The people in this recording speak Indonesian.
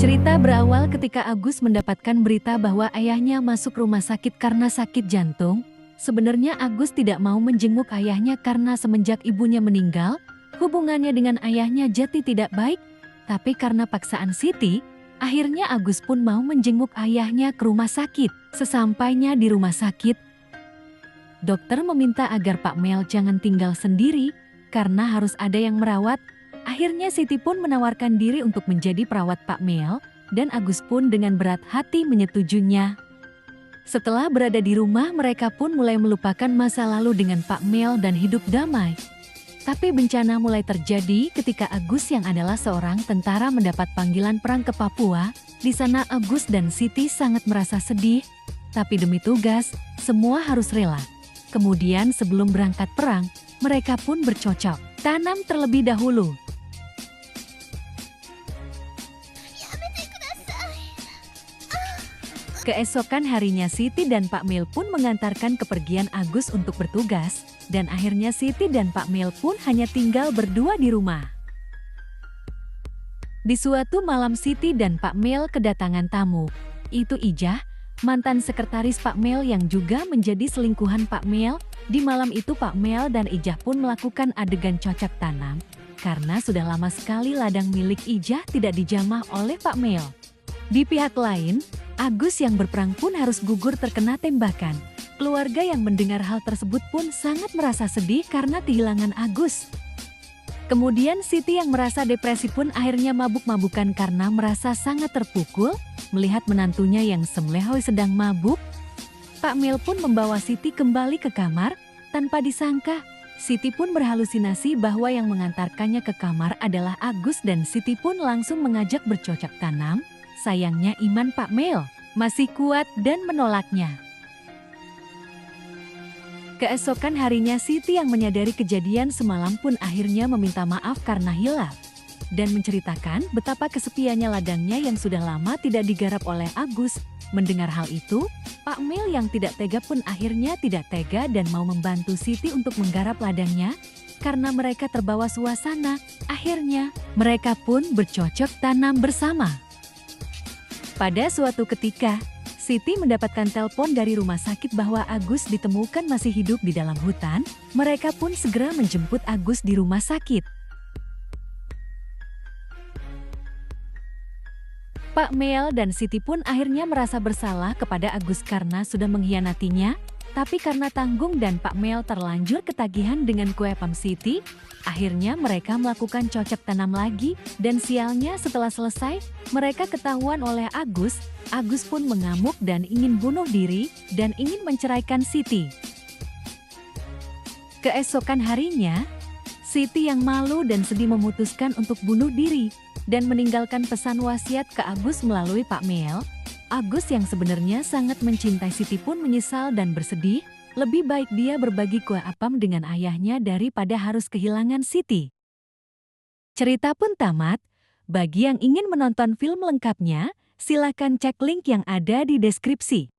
Cerita berawal ketika Agus mendapatkan berita bahwa ayahnya masuk rumah sakit karena sakit jantung. Sebenarnya Agus tidak mau menjenguk ayahnya karena semenjak ibunya meninggal, hubungannya dengan ayahnya jadi tidak baik. Tapi karena paksaan Siti, akhirnya Agus pun mau menjenguk ayahnya ke rumah sakit. Sesampainya di rumah sakit, dokter meminta agar Pak Mel jangan tinggal sendiri karena harus ada yang merawat. Akhirnya Siti pun menawarkan diri untuk menjadi perawat Pak Mel, dan Agus pun dengan berat hati menyetujuinya. Setelah berada di rumah, mereka pun mulai melupakan masa lalu dengan Pak Mel dan hidup damai. Tapi bencana mulai terjadi ketika Agus yang adalah seorang tentara mendapat panggilan perang ke Papua. Di sana Agus dan Siti sangat merasa sedih, tapi demi tugas, semua harus rela. Kemudian sebelum berangkat perang, mereka pun bercocok tanam terlebih dahulu. Keesokan harinya Siti dan Pak Mel pun mengantarkan kepergian Agus untuk bertugas, dan akhirnya Siti dan Pak Mel pun hanya tinggal berdua di rumah. Di suatu malam Siti dan Pak Mel kedatangan tamu. Itu Ijah, mantan sekretaris Pak Mel yang juga menjadi selingkuhan Pak Mel. Di malam itu Pak Mel dan Ijah pun melakukan adegan cocok tanam, karena sudah lama sekali ladang milik Ijah tidak dijamah oleh Pak Mel. Di pihak lain, Agus yang berperang pun harus gugur terkena tembakan. Keluarga yang mendengar hal tersebut pun sangat merasa sedih karena kehilangan Agus. Kemudian Siti yang merasa depresi pun akhirnya mabuk-mabukan karena merasa sangat terpukul melihat menantunya yang semlehoi sedang mabuk. Pak Mel pun membawa Siti kembali ke kamar. Tanpa disangka, Siti pun berhalusinasi bahwa yang mengantarkannya ke kamar adalah Agus, dan Siti pun langsung mengajak bercocok tanam. Sayangnya iman Pak Mel masih kuat dan menolaknya. Keesokan harinya Siti yang menyadari kejadian semalam pun akhirnya meminta maaf karena hilaf, dan menceritakan betapa kesepiannya ladangnya yang sudah lama tidak digarap oleh Agus. Mendengar hal itu, Pak Mel yang tidak tega pun akhirnya tidak tega dan mau membantu Siti untuk menggarap ladangnya. Karena mereka terbawa suasana, akhirnya mereka pun bercocok tanam bersama. Pada suatu ketika, Siti mendapatkan telepon dari rumah sakit bahwa Agus ditemukan masih hidup di dalam hutan. Mereka pun segera menjemput Agus di rumah sakit. Pak Mel dan Siti pun akhirnya merasa bersalah kepada Agus karena sudah mengkhianatinya. Tapi karena tanggung dan Pak Mel terlanjur ketagihan dengan kue pam Siti, akhirnya mereka melakukan cocok tanam lagi, dan sialnya setelah selesai, mereka ketahuan oleh Agus. Agus pun mengamuk dan ingin bunuh diri, dan ingin menceraikan Siti. Keesokan harinya, Siti yang malu dan sedih memutuskan untuk bunuh diri, dan meninggalkan pesan wasiat ke Agus melalui Pak Mel. Agus yang sebenarnya sangat mencintai Siti pun menyesal dan bersedih. Lebih baik dia berbagi kue apam dengan ayahnya daripada harus kehilangan Siti. Cerita pun tamat. Bagi yang ingin menonton film lengkapnya, silakan cek link yang ada di deskripsi.